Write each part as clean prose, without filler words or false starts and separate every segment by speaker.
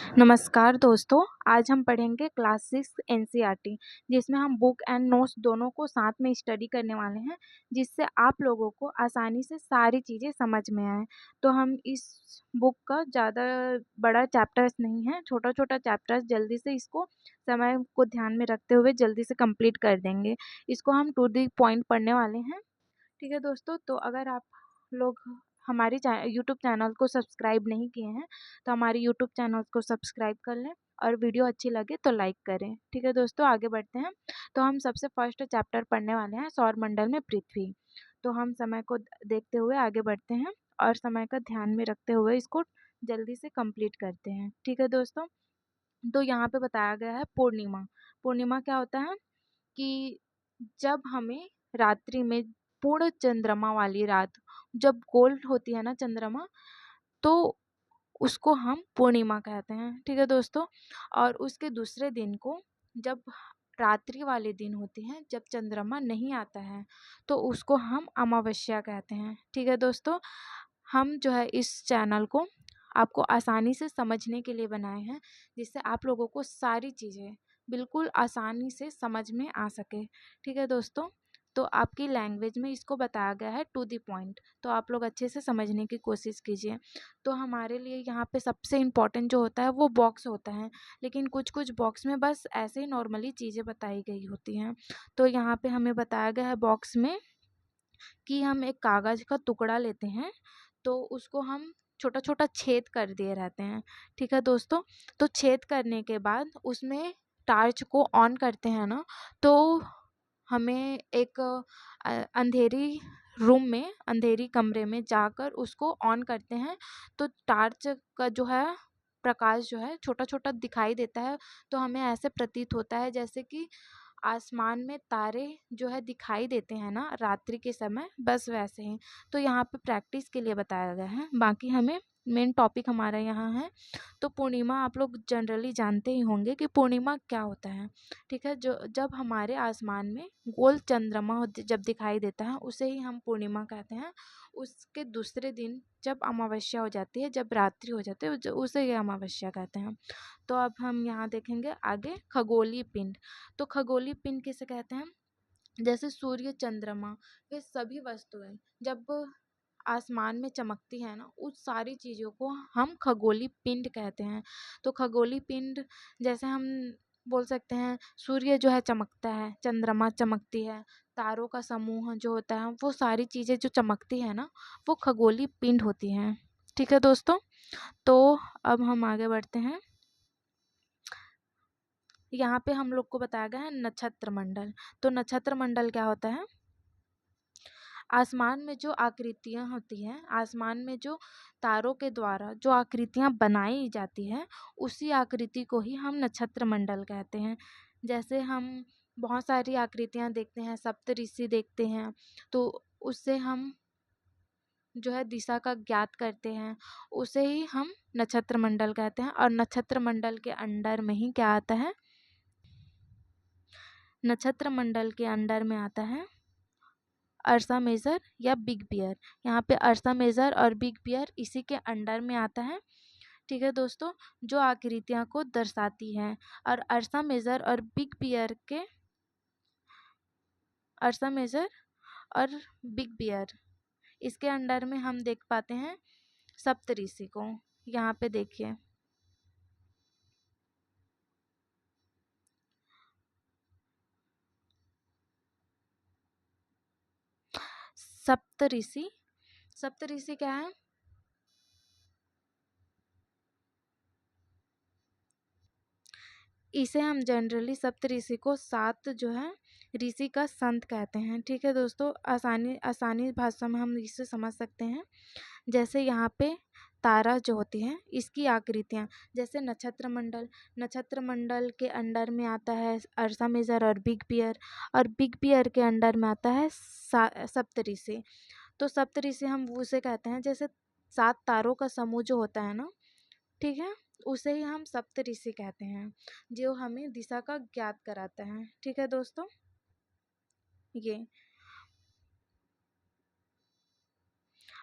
Speaker 1: नमस्कार दोस्तों, आज हम पढ़ेंगे क्लास 6 एनसीईआरटी जिसमें हम बुक एंड नोट्स दोनों को साथ में स्टडी करने वाले हैं, जिससे आप लोगों को आसानी से सारी चीज़ें समझ में आएँ। तो हम इस बुक का ज़्यादा बड़ा चैप्टर्स नहीं है, छोटा-छोटा चैप्टर्स जल्दी से इसको समय को ध्यान में रखते हुए जल्दी से कंप्लीट कर देंगे। इसको हम टू द पॉइंट पढ़ने वाले हैं। ठीक है दोस्तों, तो अगर आप लोग हमारी यूट्यूब चैनल को सब्सक्राइब नहीं किए हैं, तो हमारे यूट्यूब चैनल को सब्सक्राइब कर लें और वीडियो अच्छी लगे तो लाइक करें। ठीक है दोस्तों, आगे बढ़ते हैं। तो हम सबसे फर्स्ट चैप्टर पढ़ने वाले हैं सौरमंडल में पृथ्वी। तो हम समय को देखते हुए आगे बढ़ते हैं और समय का ध्यान में रखते हुए इसको जल्दी से कंप्लीट करते हैं। ठीक है दोस्तों, तो यहाँ पे बताया गया है पूर्णिमा। पूर्णिमा क्या होता है कि जब हमें रात्रि में पूर्ण चंद्रमा वाली रात जब गोल्ड होती है ना चंद्रमा, तो उसको हम पूर्णिमा कहते हैं। ठीक है दोस्तों, और उसके दूसरे दिन को जब रात्रि वाले दिन होती हैं, जब चंद्रमा नहीं आता है, तो उसको हम अमावस्या कहते हैं। ठीक है दोस्तों, हम जो है इस चैनल को आपको आसानी से समझने के लिए बनाए हैं, जिससे आप लोगों को सारी चीज़ें बिल्कुल आसानी से समझ में आ सके। ठीक है दोस्तों, तो आपकी लैंग्वेज में इसको बताया गया है टू द पॉइंट, तो आप लोग अच्छे से समझने की कोशिश कीजिए। तो हमारे लिए यहाँ पे सबसे इम्पोर्टेंट जो होता है वो बॉक्स होता है, लेकिन कुछ कुछ बॉक्स में बस ऐसे ही नॉर्मली चीज़ें बताई गई होती हैं। तो यहाँ पे हमें बताया गया है बॉक्स में कि हम एक कागज़ का टुकड़ा लेते हैं, तो उसको हम छोटा-छोटा छेद कर दिए रहते हैं। ठीक है दोस्तों, तो छेद करने के बाद उसमें टार्च को ऑन करते हैं ना, तो हमें एक अंधेरी रूम में, अंधेरी कमरे में जाकर उसको ऑन करते हैं, तो टार्च का जो है प्रकाश जो है छोटा-छोटा दिखाई देता है। तो हमें ऐसे प्रतीत होता है जैसे कि आसमान में तारे जो है दिखाई देते हैं ना रात्रि के समय, बस वैसे ही। तो यहाँ पे प्रैक्टिस के लिए बताया गया है, बाकी हमें मेन टॉपिक हमारा यहाँ है। तो पूर्णिमा आप लोग जनरली जानते ही होंगे कि पूर्णिमा क्या होता है। ठीक है, जो जब हमारे आसमान में गोल चंद्रमा जब दिखाई देता है, उसे ही हम पूर्णिमा कहते हैं। उसके दूसरे दिन जब अमावस्या हो जाती है, जब रात्रि हो जाती है, उसे ही अमावस्या कहते हैं। तो अब हम यहाँ देखेंगे आगे खगोलीय पिंड। तो खगोलीय पिंड किसे कहते हैं? जैसे सूर्य, चंद्रमा, वे सभी वस्तुएं जब आसमान में चमकती है ना, उस सारी चीज़ों को हम खगोलीय पिंड कहते हैं। तो खगोलीय पिंड जैसे हम बोल सकते हैं, सूर्य जो है चमकता है, चंद्रमा चमकती है, तारों का समूह जो होता है, वो सारी चीज़ें जो चमकती है ना, वो खगोलीय पिंड होती हैं। ठीक है दोस्तों, तो अब हम आगे बढ़ते हैं। यहाँ पे हम लोग को बताया गया है नक्षत्र मंडल। तो नक्षत्र मंडल क्या होता है? आसमान में जो आकृतियाँ होती हैं, आसमान में जो तारों के द्वारा जो आकृतियाँ बनाई जाती हैं, उसी आकृति को ही हम नक्षत्र मंडल कहते हैं। जैसे हम बहुत सारी आकृतियाँ देखते हैं, सप्तऋषि देखते हैं, तो उससे हम जो है दिशा का ज्ञात करते हैं, उसे ही हम नक्षत्र मंडल कहते हैं। और नक्षत्र मंडल के अंडर में ही क्या आता है? नक्षत्र मंडल के अंडर में आता है अर्सा मेजर या बिग बियर। यहाँ पे अर्सा मेजर और बिग बियर इसी के अंडर में आता है। ठीक है दोस्तों, जो आकृतियाँ को दर्शाती हैं। और अर्सा मेजर और बिग बियर के, अर्सा मेजर और बिग बियर, इसके अंडर में हम देख पाते हैं सप्तऋषि को। यहाँ पे देखिए, सप्तऋषि, सप्तऋषि क्या है? इसे हम जनरली सप्तऋषि को सात जो है ऋषि का संत कहते हैं। ठीक है दोस्तों, आसानी आसानी भाषा में हम इसे समझ सकते हैं। जैसे यहाँ पे तारा जो होती है, इसकी आकृतियाँ, जैसे नक्षत्र मंडल, नक्षत्र मंडल के अंडर में आता है अर्सा मेजर और बिग बियर, और बिग बियर के अंडर में आता है सप्तऋषि। तो सप्तऋषि हम उसे कहते हैं, जैसे सात तारों का समूह जो होता है ना, ठीक है, उसे ही हम सप्तऋषि कहते हैं, जो हमें दिशा का ज्ञात कराता है। ठीक है दोस्तों, ये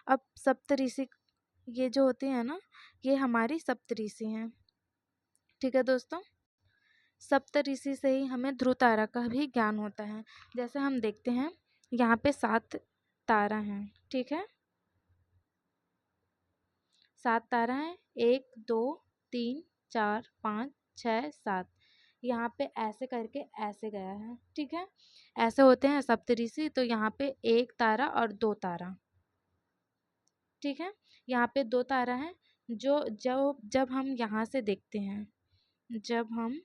Speaker 1: अब सप्तऋषि ये जो होते हैं ना, ये हमारी सप्तऋषि हैं। ठीक है दोस्तों। सप्तऋषि से ही हमें ध्रुव तारा का भी ज्ञान होता है। जैसे हम देखते हैं यहाँ पे 7 तारा हैं, ठीक है, 7 तारा हैं, 1 2 3 4 5 6 7। यहाँ पे ऐसे करके ऐसे गया है, ठीक है, ऐसे होते हैं सप्तऋषि। तो यहाँ पे 1 तारा और 2 तारा, ठीक है, यहाँ पे 2 तारा है। जो जब हम यहाँ से देखते हैं, जब हम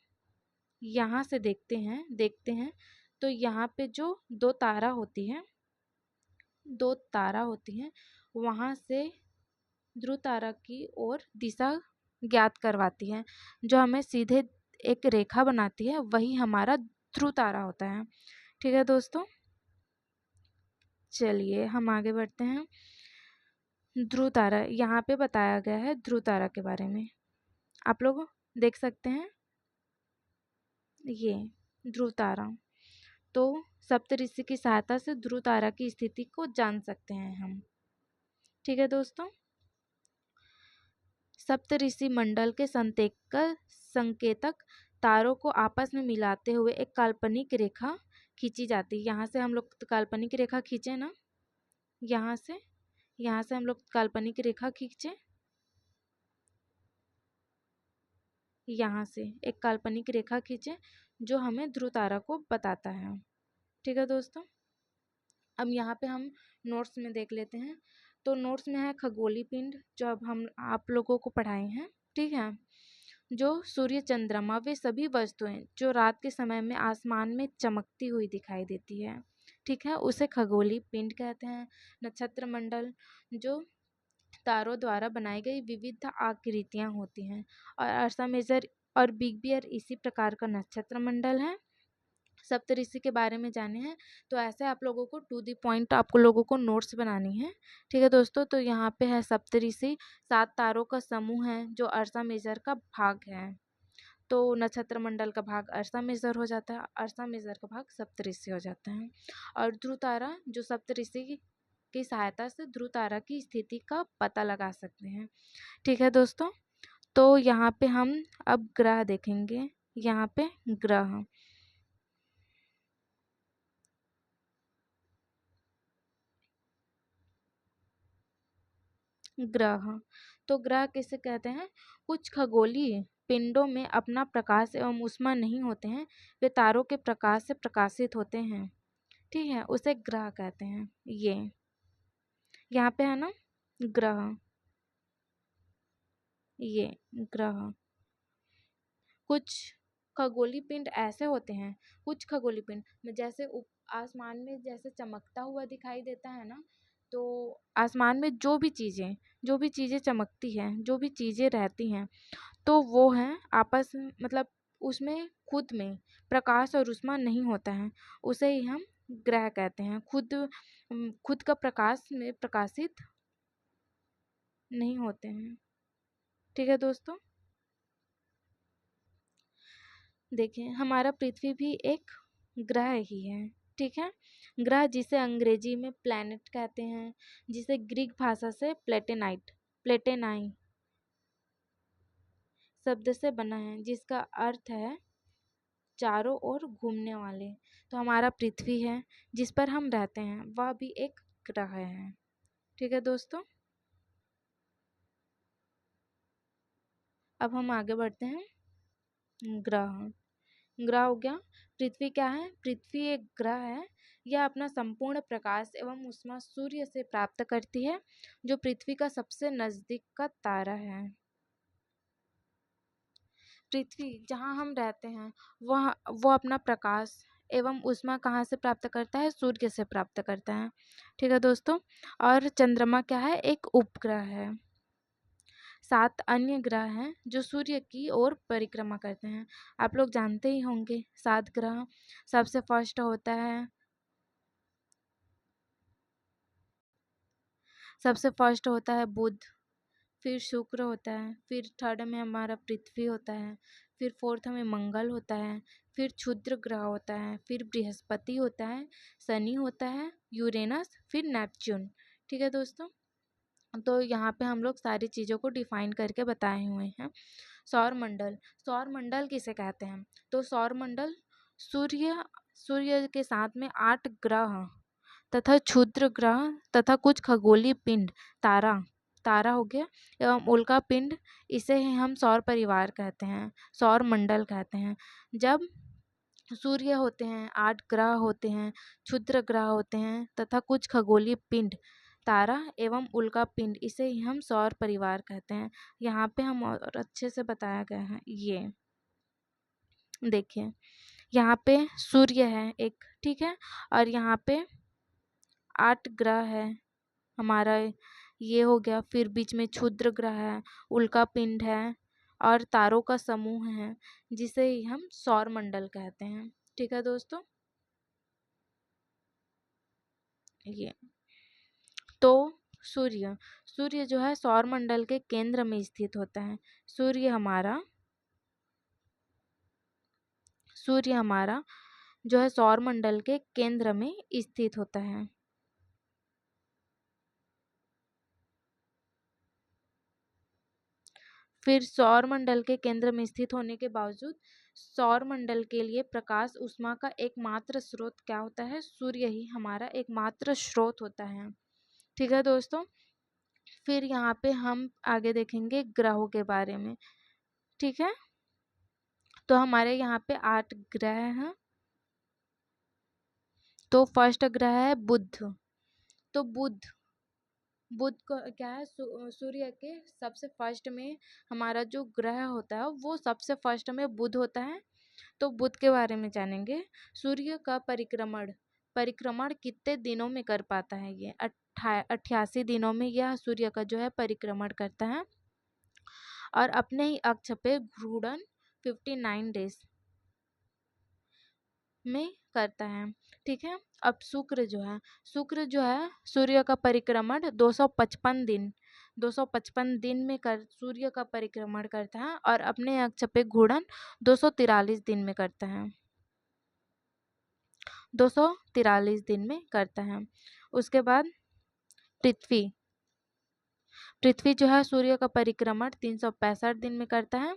Speaker 1: यहाँ से देखते हैं तो यहाँ पे जो 2 तारा होती है, 2 तारा होती हैं, वहाँ से ध्रुव तारा की ओर दिशा ज्ञात करवाती है। जो हमें सीधे एक रेखा बनाती है, वही हमारा ध्रुव तारा होता है। ठीक है दोस्तों, चलिए हम आगे बढ़ते हैं। ध्रुव तारा यहाँ पे बताया गया है, ध्रुव तारा के बारे में आप लोग देख सकते हैं, ये ध्रुव तारा। तो सप्तऋषि की सहायता से ध्रुव तारा की स्थिति को जान सकते हैं हम। ठीक है दोस्तों, सप्तऋषि मंडल के संकेतक तारों को आपस में मिलाते हुए एक काल्पनिक रेखा खींची जाती है। यहाँ से हम लोग काल्पनिक रेखा खींचे ना, यहाँ से हम लोग काल्पनिक रेखा खींचे, यहाँ से एक काल्पनिक रेखा खींचे जो हमें ध्रुव तारा को बताता है। ठीक है दोस्तों, अब यहाँ पे हम नोट्स में देख लेते हैं। तो नोट्स में है खगोलीय पिंड, जो अब हम आप लोगों को पढ़ाए हैं। ठीक है, जो सूर्य चंद्रमा वे सभी वस्तुएं जो रात के समय में आसमान में चमकती हुई दिखाई देती है, ठीक है, उसे खगोलीय पिंड कहते हैं। नक्षत्र मंडल जो तारों द्वारा बनाई गई विविध आकृतियां होती हैं, और अर्सा मेजर और बिग बियर इसी प्रकार का नक्षत्र मंडल है। सप्तऋषि के बारे में जाने हैं तो ऐसे आप लोगों को टू दी पॉइंट आपको लोगों को नोट्स बनानी है। ठीक है दोस्तों, तो यहाँ पे है सप्तऋषि 7 तारों का समूह है जो अर्सा मेजर का भाग है। तो नक्षत्र मंडल का भाग अर्सा मेजर हो जाता है, अर्सा मेजर का भाग सप्तऋषि हो जाता है। और ध्रुव तारा जो सप्तऋषि की सहायता से ध्रुव तारा की स्थिति का पता लगा सकते हैं। ठीक है दोस्तों, तो यहाँ पे हम अब ग्रह देखेंगे। यहाँ पे ग्रह, ग्रह, तो ग्रह किसे कहते हैं? कुछ खगोलीय पिंडों में अपना प्रकाश एवं ऊष्मा नहीं होते हैं, वे तारों के प्रकाश से प्रकाशित होते हैं। ठीक है, उसे ग्रह कहते हैं। ये यहाँ पे है ना ग्रह, ये ग्रह। कुछ खगोलीय पिंड ऐसे होते हैं, कुछ खगोलीय पिंड में जैसे आसमान में जैसे चमकता हुआ दिखाई देता है ना, तो आसमान में जो भी चीज़ें चमकती हैं, जो भी चीज़ें रहती हैं, तो वो हैं आपस में, मतलब उसमें खुद में प्रकाश और ऊष्मा नहीं होता है, उसे ही हम ग्रह कहते हैं। खुद का प्रकाश में प्रकाशित नहीं होते हैं। ठीक है दोस्तों, देखिए हमारा पृथ्वी भी एक ग्रह ही है। ठीक है, ग्रह जिसे अंग्रेजी में प्लैनेट कहते हैं, जिसे ग्रीक भाषा से प्लेटेनाई शब्द से बना है, जिसका अर्थ है चारों ओर घूमने वाले। तो हमारा पृथ्वी है जिस पर हम रहते हैं, वह भी एक ग्रह है। ठीक है दोस्तों, अब हम आगे बढ़ते हैं। ग्रह, ग्रह हो गया। पृथ्वी क्या है? पृथ्वी एक ग्रह है। यह अपना संपूर्ण प्रकाश एवं ऊष्मा सूर्य से प्राप्त करती है, जो पृथ्वी का सबसे नजदीक का तारा है। पृथ्वी जहाँ हम रहते हैं, वो अपना प्रकाश एवं ऊष्मा कहाँ से प्राप्त करता है? सूर्य से प्राप्त करता है। ठीक है दोस्तों, और चंद्रमा क्या है? एक उपग्रह है। 7 अन्य ग्रह हैं जो सूर्य की ओर परिक्रमा करते हैं। आप लोग जानते ही होंगे 7 ग्रह। सबसे फर्स्ट होता है, बुध, फिर शुक्र होता है, फिर थर्ड में हमारा पृथ्वी होता है, फिर फोर्थ में मंगल होता है, फिर क्षुद्र ग्रह होता है, फिर बृहस्पति होता है, शनि होता है, यूरेनस, फिर नेपच्यून। ठीक है दोस्तों, तो यहाँ पे हम लोग सारी चीज़ों को डिफाइन करके बताए हुए हैं। सौरमंडल, सौरमंडल किसे कहते हैं? तो सौरमंडल सूर्य के साथ में 8 ग्रह तथा क्षुद्र ग्रह तथा कुछ खगोलीय पिंड, तारा हो गया, एवं उल्का पिंड, इसे ही हम सौर परिवार कहते हैं, सौर मंडल कहते हैं। जब सूर्य होते हैं, 8 ग्रह होते हैं, क्षुद्र ग्रह होते हैं तथा कुछ खगोलीय पिंड, तारा एवं उल्का पिंड, इसे ही हम सौर परिवार कहते हैं। यहाँ पे हम और अच्छे से बताया गया है। ये देखिए, यहाँ पे सूर्य है एक, ठीक है, और यहाँ पे 8 ग्रह है हमारा, ये हो गया। फिर बीच में क्षुद्र ग्रह है, उल्का पिंड है और तारों का समूह है, जिसे ही हम सौर मंडल कहते हैं। ठीक है दोस्तों, ये तो सूर्य जो है सौर मंडल के केंद्र में स्थित होता है। सूर्य हमारा जो है सौर मंडल के केंद्र में स्थित होता है। फिर सौर मंडल के केंद्र में स्थित होने के बावजूद सौर मंडल के लिए प्रकाश ऊष्मा का एकमात्र स्रोत क्या होता है? सूर्य ही हमारा एकमात्र स्रोत होता है। ठीक है दोस्तों, फिर यहाँ पे हम आगे देखेंगे ग्रहों के बारे में। ठीक है, तो हमारे यहाँ पे 8 ग्रह हैं। तो फर्स्ट ग्रह है बुध। तो बुध को क्या है, सूर्य के सबसे फर्स्ट में हमारा जो ग्रह होता है वो सबसे फर्स्ट में बुध होता है। तो बुध के बारे में जानेंगे। सूर्य का परिक्रमण कितने दिनों में कर पाता है? ये 88 दिनों में यह सूर्य का जो है परिक्रमण करता है और अपने ही अक्ष पे घूर्णन 59 डेज में करता है। ठीक है, अब शुक्र जो है सूर्य का परिक्रमण 255 दिन में सूर्य का परिक्रमण करता है और अपने अक्ष पे घूर्णन 243 दिन में करता है। 243 दिन में करता है। उसके बाद पृथ्वी जो है सूर्य का परिक्रमण 365 दिन में करता है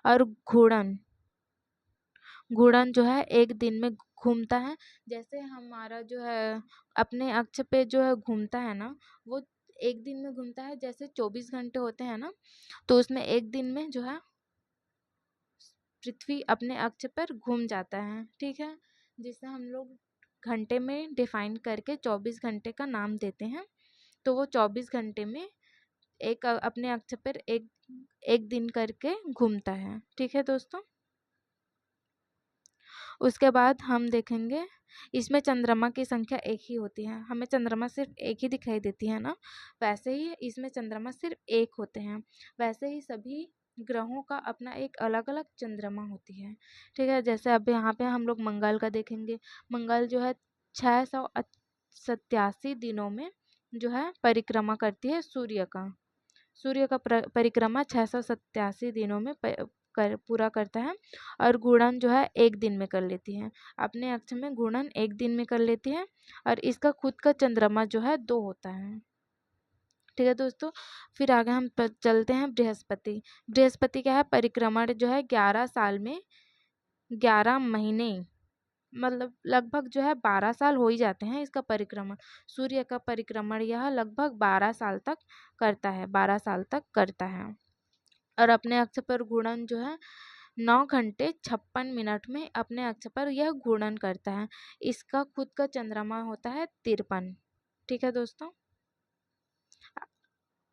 Speaker 1: और घूर्णन जो है 1 दिन में घूमता है। जैसे हमारा जो है अपने अक्ष पे जो है घूमता है ना, वो 1 दिन में घूमता है। जैसे 24 घंटे होते हैं ना, तो उसमें 1 दिन में जो है पृथ्वी अपने अक्ष पर घूम जाता है। ठीक है, जिसे हम लोग घंटे में डिफाइन करके 24 घंटे का नाम देते हैं। तो वो 24 घंटे में एक अपने अक्ष पर एक दिन करके घूमता है। ठीक है दोस्तों, उसके बाद हम देखेंगे इसमें चंद्रमा की संख्या एक ही होती है। हमें चंद्रमा सिर्फ एक ही दिखाई देती है ना, वैसे ही इसमें चंद्रमा सिर्फ एक होते हैं। वैसे ही सभी ग्रहों का अपना एक अलग अलग चंद्रमा होती है। ठीक है, जैसे अब यहाँ पे हम लोग मंगल का देखेंगे। मंगल जो है 687 दिनों में जो है परिक्रमा करती है सूर्य का परिक्रमा 687 दिनों में पूरा करता है और घूर्णन जो है 1 दिन में कर लेती है। अपने अक्ष में घूर्णन 1 दिन में कर लेती है और इसका खुद का चंद्रमा जो है 2 होता है। ठीक है दोस्तों, फिर आगे हम चलते हैं बृहस्पति क्या है, परिक्रमण जो है 11 साल में 11 महीने, मतलब लगभग जो है 12 साल हो ही जाते हैं इसका परिक्रमण। सूर्य का परिक्रमण यह लगभग 12 साल तक करता है और अपने अक्ष पर घूर्णन जो है 9 घंटे 56 मिनट में अपने अक्ष पर यह घूर्णन करता है। इसका खुद का चंद्रमा होता है 53। ठीक है दोस्तों,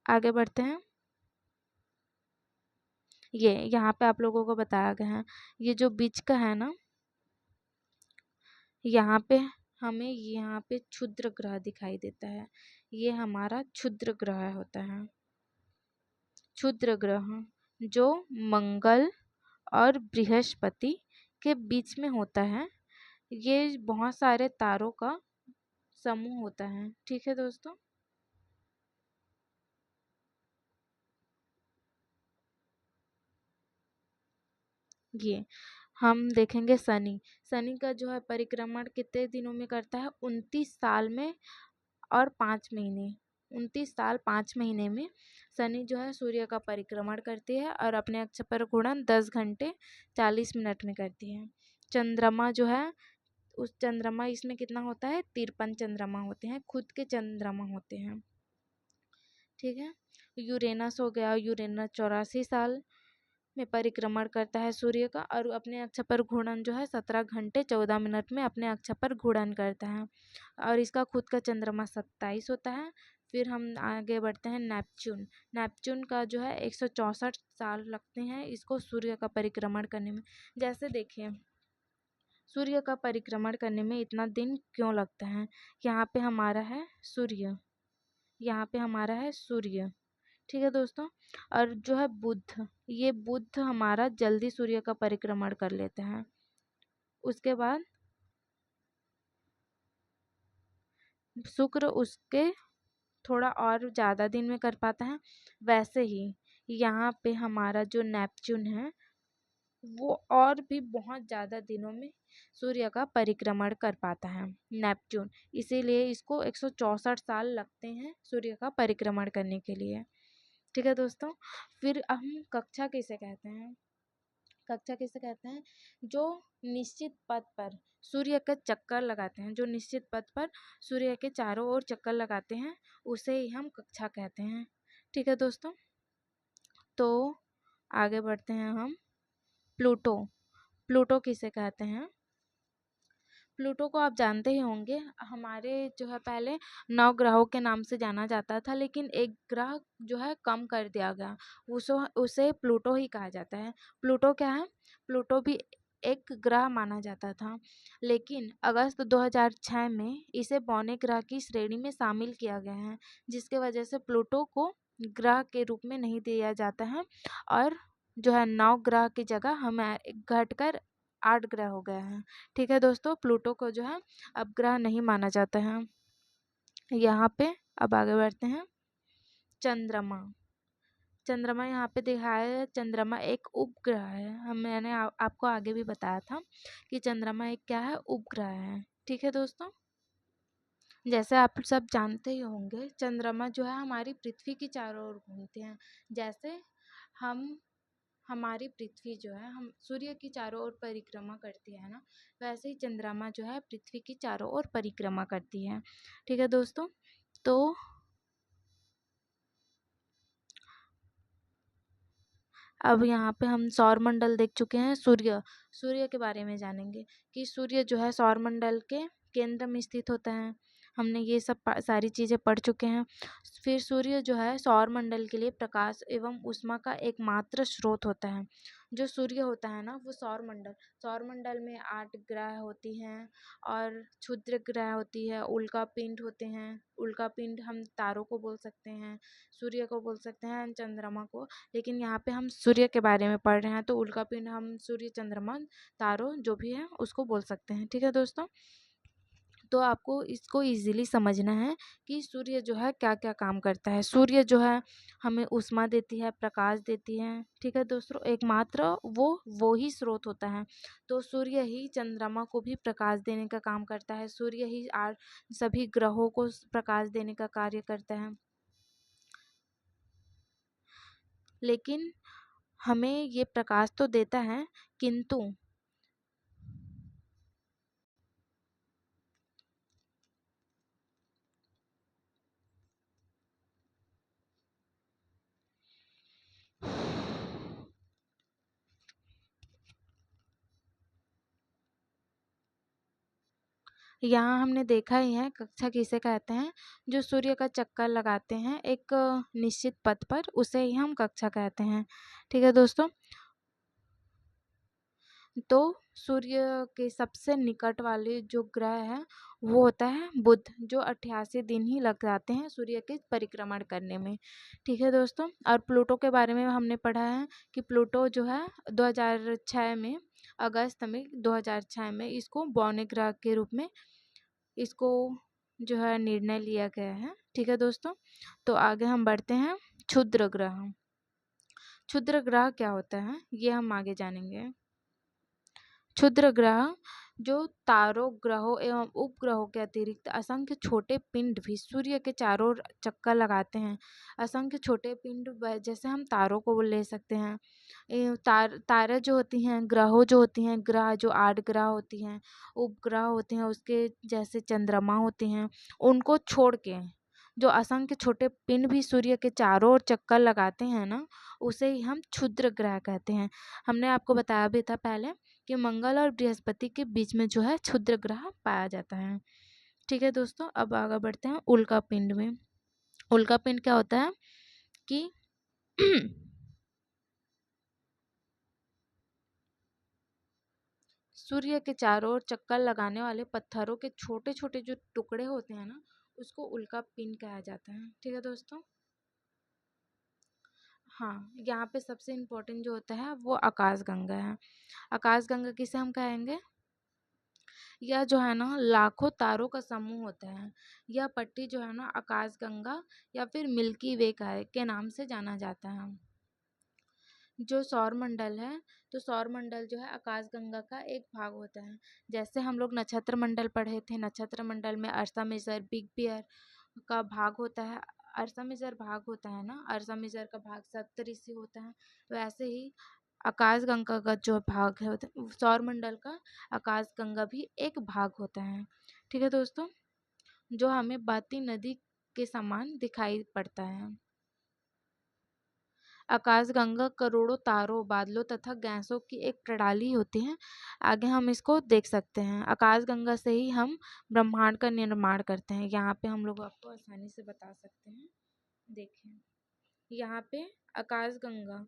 Speaker 1: आगे बढ़ते हैं। ये यहाँ पे आप लोगों को बताया गया है, ये जो बीच का है ना, यहाँ पे हमें यहाँ पे क्षुद्र ग्रह दिखाई देता है। ये हमारा क्षुद्र ग्रह होता है। क्षुद्र ग्रह जो मंगल और बृहस्पति के बीच में होता है। ये बहुत सारे तारों का समूह होता है। ठीक है दोस्तों, ये हम देखेंगे शनि का जो है परिक्रमण कितने दिनों में करता है? 29 साल में और 5 महीने, 29 साल 5 महीने में शनि जो है सूर्य का परिक्रमण करती है और अपने अक्ष पर घूर्णन 10 घंटे 40 मिनट में करती है। चंद्रमा जो है उस चंद्रमा इसमें कितना होता है, 53 चंद्रमा होते हैं, खुद के चंद्रमा होते हैं। ठीक है। यूरेनस हो गया, यूरेनस 84 साल में परिक्रमण करता है सूर्य का और अपने अक्ष पर घूर्णन जो है 17 घंटे 14 मिनट में अपने अक्ष पर घूर्णन करता है और इसका खुद का चंद्रमा 27 होता है। फिर हम आगे बढ़ते हैं नेपच्यून। नेपच्यून का जो है 164 साल लगते हैं इसको सूर्य का परिक्रमण करने में। जैसे देखिए सूर्य का परिक्रमण करने में इतना दिन क्यों लगता है। यहाँ पे हमारा है सूर्य, यहाँ पे हमारा है सूर्य। ठीक है दोस्तों। और जो है बुध, ये बुध हमारा जल्दी सूर्य का परिक्रमण कर लेते हैं। उसके बाद शुक्र उसके थोड़ा और ज़्यादा दिन में कर पाता है। वैसे ही यहाँ पे हमारा जो नेपच्यून है वो और भी बहुत ज़्यादा दिनों में सूर्य का परिक्रमण कर पाता है नेपच्यून। इसीलिए इसको 164 साल लगते हैं सूर्य का परिक्रमण करने के लिए। ठीक है दोस्तों। फिर हम कक्षा किसे कहते हैं, कक्षा किसे कहते हैं, जो निश्चित पथ पर सूर्य का चक्कर लगाते हैं, जो निश्चित पथ पर सूर्य के चारों ओर चक्कर लगाते हैं उसे ही हम कक्षा कहते हैं। ठीक है दोस्तों। तो आगे बढ़ते हैं हम। प्लूटो, प्लूटो किसे कहते हैं। प्लूटो को आप जानते ही होंगे, हमारे जो है पहले 9 ग्रहों के नाम से जाना जाता था लेकिन एक ग्रह जो है कम कर दिया गया, उसे प्लूटो ही कहा जाता है। प्लूटो क्या है, प्लूटो भी एक ग्रह माना जाता था लेकिन अगस्त 2006 में इसे बौने ग्रह की श्रेणी में शामिल किया गया है, जिसके वजह से प्लूटो को ग्रह के रूप में नहीं दिया जाता है और जो है 9 ग्रह की जगह हमें घटकर 8 ग्रह हो गए हैं। ठीक है दोस्तों। प्लूटो को जो है अब ग्रह नहीं माना जाता है। यहाँ पे अब आगे बढ़ते हैं। चंद्रमा, चंद्रमा यहाँ पे दिखाया है, चंद्रमा एक उपग्रह है। मैंने आपको आगे भी बताया था कि चंद्रमा एक क्या है, उपग्रह है। ठीक है दोस्तों। जैसे आप सब जानते ही होंगे चंद्रमा जो है हमारी पृथ्वी की चारों ओर घूमते हैं। जैसे हमारी पृथ्वी जो है हम सूर्य की चारों ओर परिक्रमा करती है ना, वैसे ही चंद्रमा जो है पृथ्वी की चारों ओर परिक्रमा करती है। ठीक है दोस्तों। तो अब यहाँ पे हम सौर मंडल देख चुके हैं। सूर्य, सूर्य के बारे में जानेंगे कि सूर्य जो है सौर मंडल के केंद्र में स्थित होता है। हमने ये सब सारी चीज़ें पढ़ चुके हैं। फिर सूर्य जो है सौर मंडल के लिए प्रकाश एवं ऊष्मा का एकमात्र स्रोत होता है। जो सूर्य होता है ना वो सौर मंडल में 8 ग्रह होती हैं और क्षुद्र ग्रह होती है, उल्का पिंड होते हैं। उल्का पिंड हम तारों को बोल सकते हैं, सूर्य को बोल सकते हैं, चंद्रमा को। लेकिन यहाँ पे हम सूर्य के बारे में पढ़ रहे हैं तो उल्का पिंड हम सूर्य, चंद्रमा, तारों जो भी है उसको बोल सकते हैं। ठीक है दोस्तों। तो आपको इसको इजीली समझना है कि सूर्य जो है क्या क्या काम करता है। सूर्य जो है हमें ऊष्मा देती है, प्रकाश देती है। ठीक है दोस्तों। एकमात्र वो ही स्रोत होता है। तो सूर्य ही चंद्रमा को भी प्रकाश देने का काम करता है, सूर्य ही सभी ग्रहों को प्रकाश देने का कार्य करता है। लेकिन हमें ये प्रकाश तो देता है किंतु यहाँ हमने देखा ही है कक्षा किसे कहते हैं, जो सूर्य का चक्कर लगाते हैं एक निश्चित पथ पर, उसे ही हम कक्षा कहते हैं। ठीक है दोस्तों। तो सूर्य के सबसे निकट वाले जो ग्रह है वो होता है बुध, जो 88 दिन ही लग जाते हैं सूर्य के परिक्रमण करने में। ठीक है दोस्तों। और प्लूटो के बारे में हमने पढ़ा है कि प्लूटो जो है 2006 में, अगस्त में 2006 में इसको बौने ग्रह के रूप में इसको जो है निर्णय लिया गया है। ठीक है दोस्तों। तो आगे हम बढ़ते हैं। क्षुद्र ग्रह, क्षुद्र ग्रह क्या होता है ये हम आगे जानेंगे। क्षुद्र ग्रह जो तारों, ग्रहों एवं उपग्रहों के अतिरिक्त असंख्य छोटे पिंड भी सूर्य के चारों ओर चक्कर लगाते हैं। असंख्य छोटे पिंड जैसे हम तारों को ले सकते हैं। तारे जो होती हैं, ग्रहों जो होती हैं, ग्रह जो 8 ग्रह होती हैं, उपग्रह होते हैं, उसके जैसे चंद्रमा होते हैं, उनको छोड़ के जो असंख्य छोटे पिंड भी सूर्य के चारों ओर चक्कर लगाते हैं ना, उसे ही हम क्षुद्र ग्रह कहते हैं। हमने आपको बताया भी था पहले कि मंगल और बृहस्पति के बीच में जो है क्षुद्र ग्रह पाया जाता है। ठीक है दोस्तों, अब आगे बढ़ते हैं उल्का पिंड में। उल्का पिंड क्या होता है कि सूर्य के चारों ओर चक्कर लगाने वाले पत्थरों के छोटे छोटे जो टुकड़े होते हैं ना, उसको उल्का पिंड कहा जाता है। ठीक है दोस्तों। हाँ, यहाँ पे सबसे इम्पोर्टेंट जो होता है वो आकाशगंगा है। आकाशगंगा किसे हम कहेंगे? यह जो है ना लाखों तारों का समूह होता है। यह पट्टी जो है ना आकाशगंगा या फिर मिल्की वे का के नाम से जाना जाता है। जो सौर मंडल है, तो सौर मंडल जो है आकाशगंगा का एक भाग होता है। जैसे हम लोग नक्षत्र मंडल पढ़े थे, नक्षत्र मंडल में अर्सा मेजर, बिग बियर का भाग होता है। अर्सा मेजर भाग होता है ना, अर्सा मेजर का भाग सप्तऋषि होता है। तो ऐसे ही आकाशगंगा का जो भाग है सौर मंडल का, आकाशगंगा भी एक भाग होता है। ठीक है दोस्तों, जो हमें बहती नदी के समान दिखाई पड़ता है। आकाशगंगा करोड़ों तारों, बादलों तथा गैसों की एक प्रणाली होती है। आगे हम इसको देख सकते हैं। आकाशगंगा से ही हम ब्रह्मांड का निर्माण करते हैं। यहाँ पे हम लोग आपको आसानी से बता सकते हैं। देखिए, यहाँ पे आकाशगंगा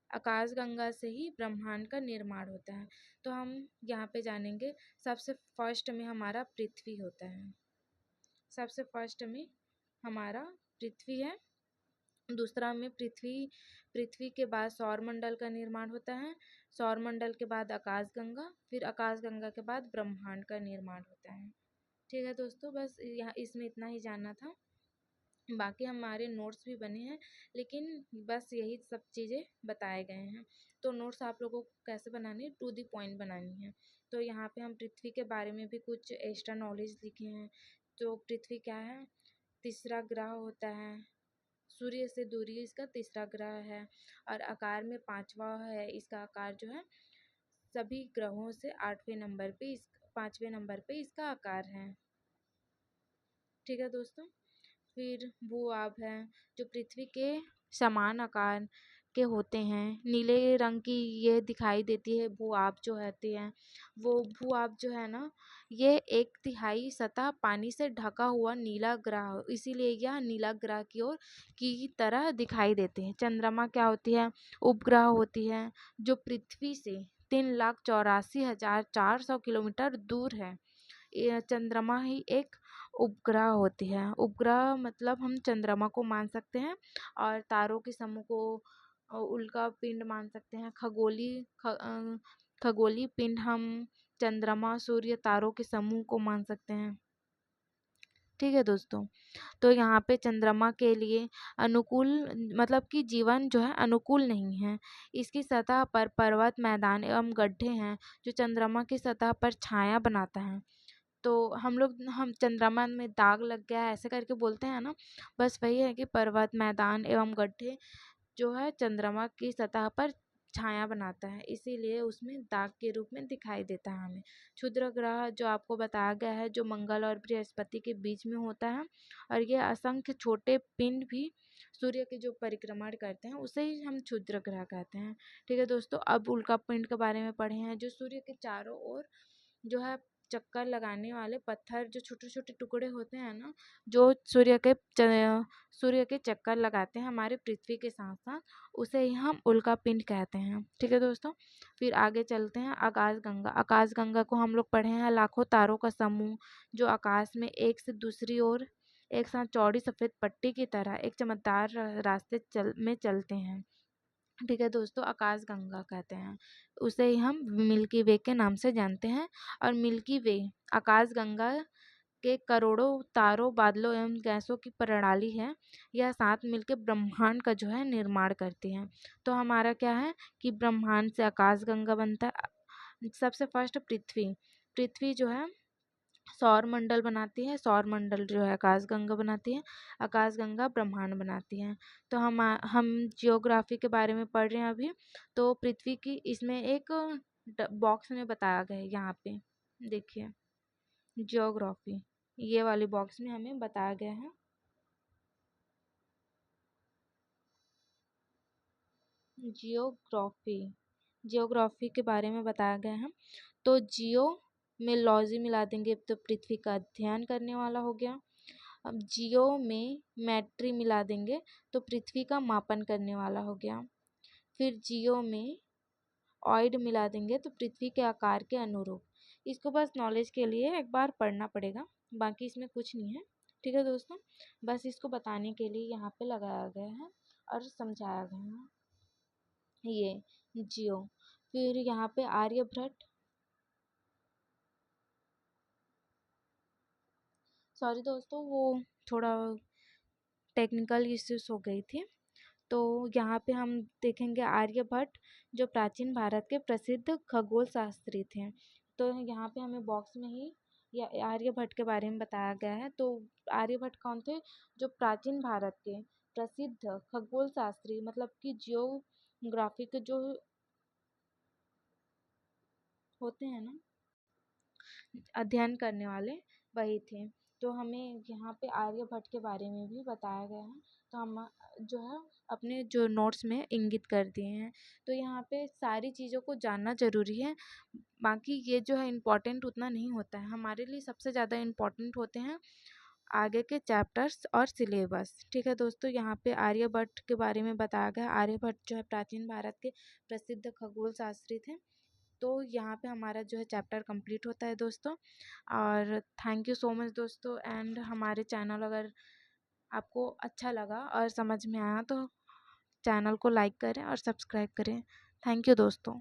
Speaker 1: आकाशगंगा से ही ब्रह्मांड का निर्माण होता है। तो हम यहाँ पे जानेंगे, सबसे फर्स्ट में हमारा पृथ्वी होता है। सबसे फर्स्ट में हमारा पृथ्वी है। दूसरा में पृथ्वी के बाद सौर मंडल का निर्माण होता है। सौर मंडल के बाद आकाशगंगा, फिर आकाशगंगा के बाद ब्रह्मांड का निर्माण होता है। ठीक है दोस्तों, बस यहाँ इसमें इतना ही जानना था। बाकी हमारे नोट्स भी बने हैं, लेकिन बस यही सब चीज़ें बताए गए हैं। तो नोट्स आप लोगों को कैसे बनानी है, टू द पॉइंट बनानी है। तो यहाँ पे हम पृथ्वी के बारे में भी कुछ एक्स्ट्रा नॉलेज लिखे हैं। तो पृथ्वी क्या है? तीसरा ग्रह होता है। सूर्य से दूरी इसका तीसरा ग्रह है और आकार में पांचवा है। इसका आकार जो है सभी ग्रहों से 5वें नंबर पे इसका आकार है। ठीक है दोस्तों। फिर भू-आभ है, जो पृथ्वी के समान आकार के होते हैं। नीले रंग की ये दिखाई देती है भू-आभ जो होती है। वो भू-आभ जो है ना, ये 1/3 सतह पानी से ढका हुआ नीला ग्रह, इसीलिए यह नीला ग्रह की तरह दिखाई देते हैं। चंद्रमा क्या होती है? उपग्रह होती है, जो पृथ्वी से 3,84,400 किलोमीटर दूर है। यह चंद्रमा ही एक उपग्रह होती है। उपग्रह मतलब हम चंद्रमा को मान सकते हैं और तारों के समूह को उल्का पिंड मान सकते हैं। खगोलीय पिंड हम चंद्रमा, सूर्य, तारों के समूह को मान सकते हैं। ठीक है दोस्तों, तो यहाँ पे चंद्रमा के लिए अनुकूल मतलब कि जीवन जो है अनुकूल नहीं है। इसकी सतह पर पर्वत, मैदान एवं गड्ढे हैं, जो चंद्रमा की सतह पर छाया बनाता है। तो हम चंद्रमा में दाग लग गया है ऐसे करके बोलते हैं ना, बस वही है कि पर्वत, मैदान एवं गड्ढे जो है चंद्रमा की सतह पर छाया बनाता है, इसीलिए उसमें दाग के रूप में दिखाई देता है हमें। क्षुद्र ग्रह जो आपको बताया गया है, जो मंगल और बृहस्पति के बीच में होता है, और ये असंख्य छोटे पिंड भी सूर्य के जो परिक्रमण करते हैं उसे ही हम क्षुद्र ग्रह कहते हैं। ठीक है दोस्तों, अब उल्का पिंड के बारे में पढ़े हैं, जो सूर्य के चारों ओर जो है चक्कर लगाने वाले पत्थर, जो छोटे छोटे टुकड़े होते हैं ना, जो सूर्य के चक्कर लगाते हैं हमारे पृथ्वी के साथ साथ, उसे ही हम उल्का पिंड कहते हैं। ठीक है दोस्तों, फिर आगे चलते हैं। आकाशगंगा आकाशगंगा को हम लोग पढ़े हैं लाखों तारों का समूह, जो आकाश में एक से दूसरी ओर एक साथ चौड़ी सफ़ेद पट्टी की तरह एक चमकदार रास्ते में चलते हैं। ठीक है दोस्तों, आकाशगंगा कहते हैं उसे ही हम मिल्की वे के नाम से जानते हैं। और मिल्की वे आकाशगंगा के करोड़ों तारों, बादलों एवं गैसों की प्रणाली है। यह साथ मिलकर ब्रह्मांड का जो है निर्माण करती हैं। तो हमारा क्या है कि ब्रह्मांड से आकाशगंगा बनता है, सबसे फर्स्ट पृथ्वी। पृथ्वी जो है सौर मंडल बनाती है, सौर मंडल जो है आकाशगंगा बनाती है, आकाशगंगा ब्रह्मांड बनाती है। तो हम जियोग्राफी के बारे में पढ़ रहे हैं अभी। तो पृथ्वी की इसमें एक बॉक्स में बताया गया है, यहाँ पे देखिए जियोग्राफी, ये वाली बॉक्स में हमें बताया गया है। जियोग्राफी, जियोग्राफी के बारे में बताया गया है। तो जियो में लॉजी मिला देंगे तो पृथ्वी का अध्ययन करने वाला हो गया। अब जियो में मैट्री मिला देंगे तो पृथ्वी का मापन करने वाला हो गया। फिर जियो में ऑइड मिला देंगे तो पृथ्वी के आकार के अनुरूप। इसको बस नॉलेज के लिए एक बार पढ़ना पड़ेगा, बाकी इसमें कुछ नहीं है। ठीक है दोस्तों, बस इसको बताने के लिए यहाँ पे लगाया गया है और समझाया गया है ये जियो। फिर यहाँ पे आर्यभट्ट, सॉरी दोस्तों वो थोड़ा टेक्निकल इश्यूज हो गई थी। तो यहाँ पे हम देखेंगे आर्यभट्ट जो प्राचीन भारत के प्रसिद्ध खगोल शास्त्री थे। तो यहाँ पे हमें बॉक्स में ही या आर्यभट्ट के बारे में बताया गया है। तो आर्यभट्ट कौन थे? जो प्राचीन भारत के प्रसिद्ध खगोल शास्त्री, मतलब कि जियोग्राफी के जो होते हैं ना अध्ययन करने वाले, वही थे। तो हमें यहाँ पे आर्यभट्ट के बारे में भी बताया गया है। तो हम जो है अपने जो नोट्स में इंगित कर दिए हैं। तो यहाँ पे सारी चीज़ों को जानना ज़रूरी है। बाकी ये जो है इम्पोर्टेंट उतना नहीं होता है, हमारे लिए सबसे ज़्यादा इम्पोर्टेंट होते हैं आगे के चैप्टर्स और सिलेबस। ठीक है दोस्तों, यहाँ पे आर्यभट्ट के बारे में बताया गया। आर्यभट्ट जो है प्राचीन भारत के प्रसिद्ध खगोल शास्त्री थे। तो यहाँ पे हमारा जो है चैप्टर कंप्लीट होता है दोस्तों। और थैंक यू सो मच दोस्तों। एंड हमारे चैनल अगर आपको अच्छा लगा और समझ में आया तो चैनल को लाइक करें और सब्सक्राइब करें। थैंक यू दोस्तों।